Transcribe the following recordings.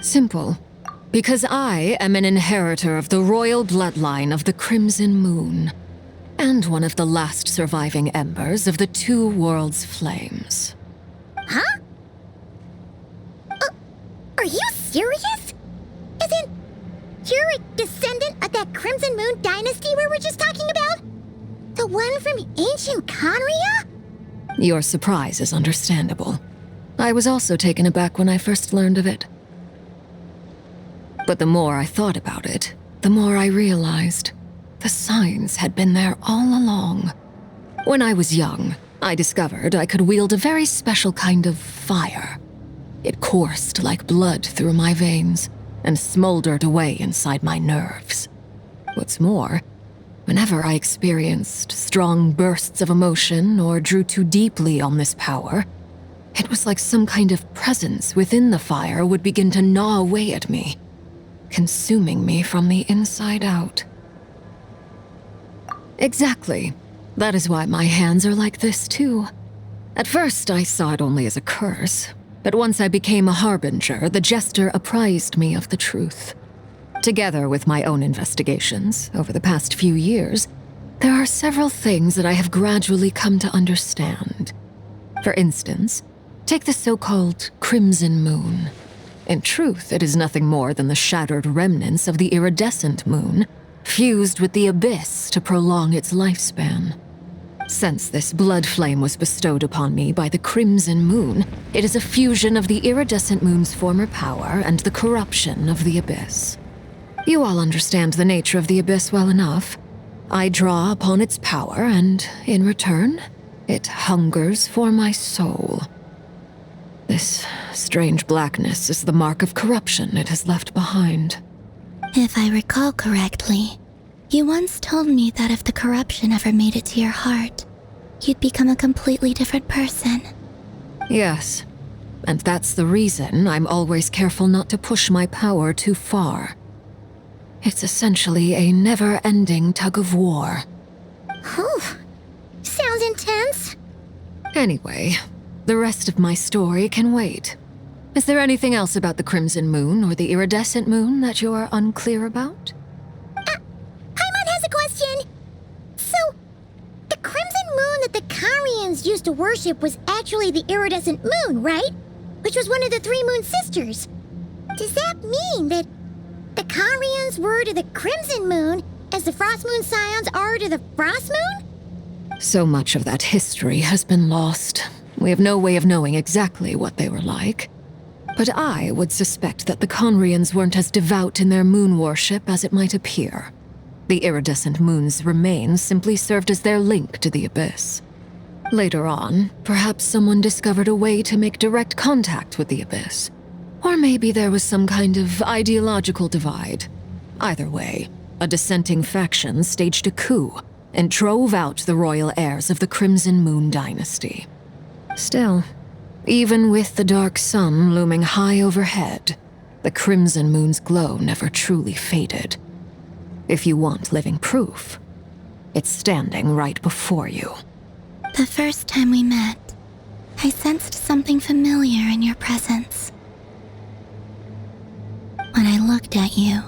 Simple. Because I am an inheritor of the royal bloodline of the Crimson Moon, and one of the last surviving embers of the Two Worlds' flames. Huh? Are you serious? Isn't you're a descendant of that Crimson Moon Dynasty we were just talking about? The one from ancient Khaenri'ah? Your surprise is understandable. I was also taken aback when I first learned of it. But the more I thought about it, the more I realized the signs had been there all along. When I was young, I discovered I could wield a very special kind of fire. It coursed like blood through my veins and smoldered away inside my nerves. What's more, whenever I experienced strong bursts of emotion or drew too deeply on this power, it was like some kind of presence within the fire would begin to gnaw away at me, consuming me from the inside out. Exactly. That is why my hands are like this, too. At first, I saw it only as a curse, but once I became a harbinger, the jester apprised me of the truth. Together with my own investigations over the past few years, there are several things that I have gradually come to understand. For instance, take the so-called Crimson Moon. In truth, it is nothing more than the shattered remnants of the iridescent moon, fused with the abyss to prolong its lifespan. Since this blood flame was bestowed upon me by the Crimson Moon, it is a fusion of the iridescent moon's former power and the corruption of the abyss. You all understand the nature of the abyss well enough. I draw upon its power, and in return, it hungers for my soul. This strange blackness is the mark of corruption it has left behind. If I recall correctly, you once told me that if the corruption ever made it to your heart, you'd become a completely different person. Yes, and that's the reason I'm always careful not to push my power too far. It's essentially a never-ending tug-of-war. Whew. Sounds intense. Anyway, the rest of my story can wait. Is there anything else about the Crimson Moon or the iridescent moon that you're unclear about? Paimon has a question. So, the Crimson Moon that the Khaenri'ahs used to worship was actually the iridescent moon, right? Which was one of the three moon sisters. Does that mean that the Khaenri'ahs were to the Crimson Moon as the Frost Moon Scions are to the Frost Moon? So much of that history has been lost. We have no way of knowing exactly what they were like. But I would suspect that the Khaenri'ahs weren't as devout in their moon worship as it might appear. The iridescent moon's remains simply served as their link to the abyss. Later on, perhaps someone discovered a way to make direct contact with the abyss. Or maybe there was some kind of ideological divide. Either way, a dissenting faction staged a coup and drove out the royal heirs of the Crimson Moon Dynasty. Still, even with the dark sun looming high overhead, the Crimson Moon's glow never truly faded. If you want living proof, it's standing right before you. The first time we met, I sensed something familiar in your presence. When I looked at you,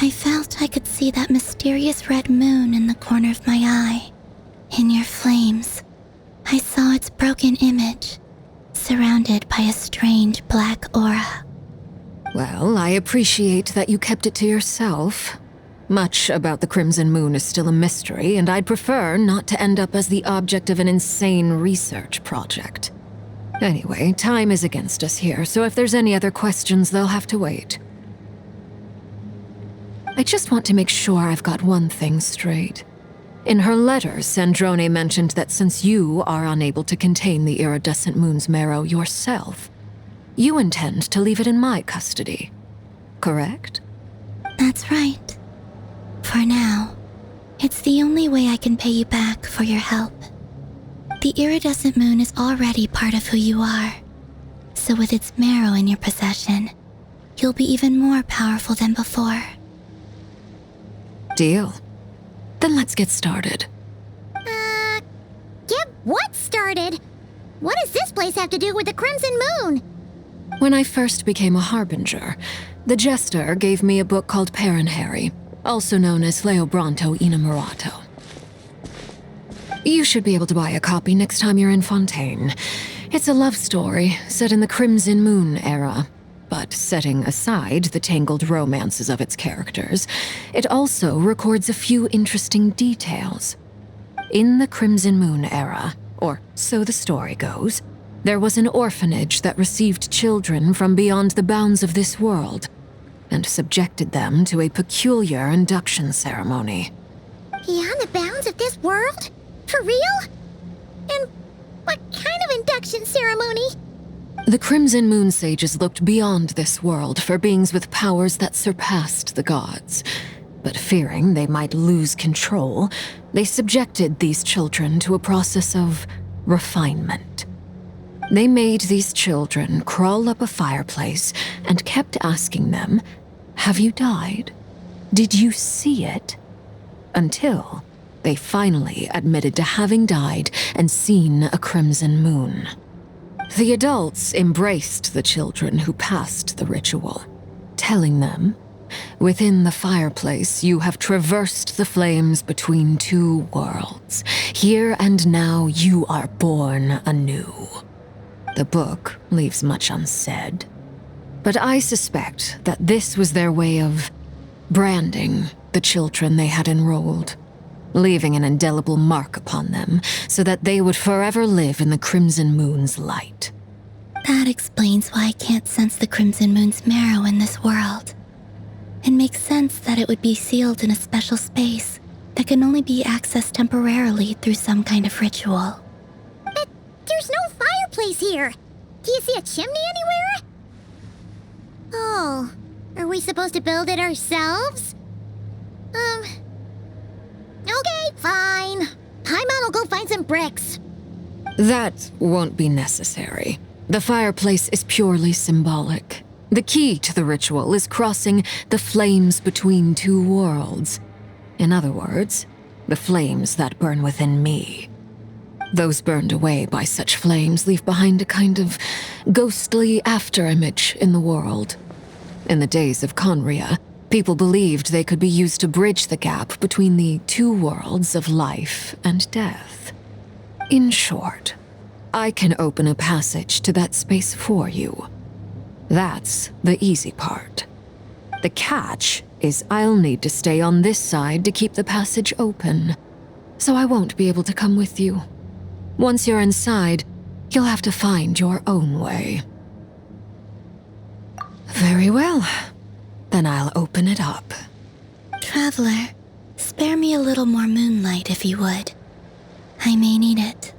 I felt I could see that mysterious red moon in the corner of my eye. In your flames, I saw its broken image, surrounded by a strange black aura. Well, I appreciate that you kept it to yourself. Much about the Crimson Moon is still a mystery, and I'd prefer not to end up as the object of an insane research project. Anyway, time is against us here, so if there's any other questions, they'll have to wait. I just want to make sure I've got one thing straight. In her letters, Sandrone mentioned that since you are unable to contain the iridescent moon's marrow yourself, you intend to leave it in my custody. Correct? That's right. For now, it's the only way I can pay you back for your help. The iridescent moon is already part of who you are, so with its marrow in your possession, you'll be even more powerful than before. Deal. Then let's get started. Get what started? What does this place have to do with the Crimson Moon? When I first became a harbinger, the Jester gave me a book called Khaenri'ah, also known as Leobranto Innamorato. You should be able to buy a copy next time you're in Fontaine. It's a love story set in the Crimson Moon era, but setting aside the tangled romances of its characters, it also records a few interesting details. In the Crimson Moon era, or so the story goes, there was an orphanage that received children from beyond the bounds of this world, and subjected them to a peculiar induction ceremony. Beyond the bounds of this world? For real? And what kind of induction ceremony? The Crimson Moon sages looked beyond this world for beings with powers that surpassed the gods. But fearing they might lose control, they subjected these children to a process of refinement. They made these children crawl up a fireplace and kept asking them, "Have you died? Did you see it?" Until they finally admitted to having died and seen a crimson moon. The adults embraced the children who passed the ritual, telling them, "Within the fireplace, you have traversed the flames between two worlds. Here and now, you are born anew." The book leaves much unsaid, but I suspect that this was their way of branding the children they had enrolled, leaving an indelible mark upon them so that they would forever live in the Crimson Moon's light. That explains why I can't sense the Crimson Moon's marrow in this world. It makes sense that it would be sealed in a special space that can only be accessed temporarily through some kind of ritual. But there's no fireplace here. Do you see a chimney anywhere? Oh, are we supposed to build it ourselves? Okay, fine. Paimon will go find some bricks. That won't be necessary. The fireplace is purely symbolic. The key to the ritual is crossing the flames between two worlds. In other words, the flames that burn within me. Those burned away by such flames leave behind a kind of ghostly afterimage in the world. In the days of Khaenri'ah, people believed they could be used to bridge the gap between the two worlds of life and death. In short, I can open a passage to that space for you. That's the easy part. The catch is I'll need to stay on this side to keep the passage open, so I won't be able to come with you. Once you're inside, you'll have to find your own way. Very well. Then I'll open it up. Traveler, spare me a little more moonlight if you would. I may need it.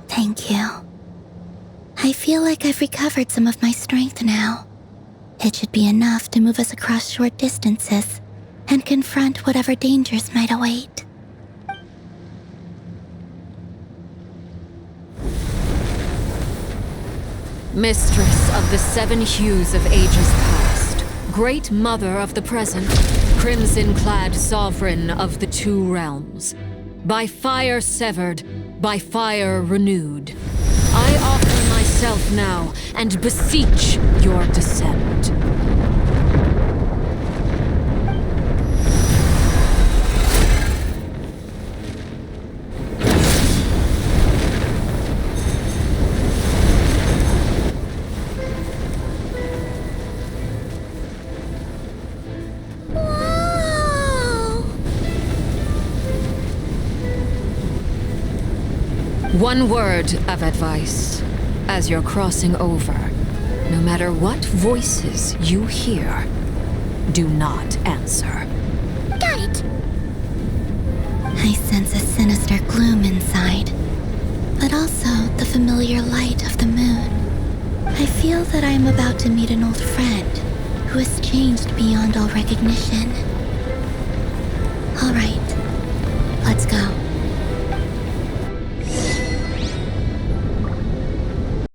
Thank you. I feel like I've recovered some of my strength now. It should be enough to move us across short distances and confront whatever dangers might await. Mistress of the seven hues of ages past, great mother of the present, crimson-clad sovereign of the two realms, by fire severed, by fire renewed, I offer myself now and beseech your descent. One word of advice. As you're crossing over, no matter what voices you hear, do not answer. Got it. I sense a sinister gloom inside, but also the familiar light of the moon. I feel that I am about to meet an old friend who has changed beyond all recognition. All right, let's go.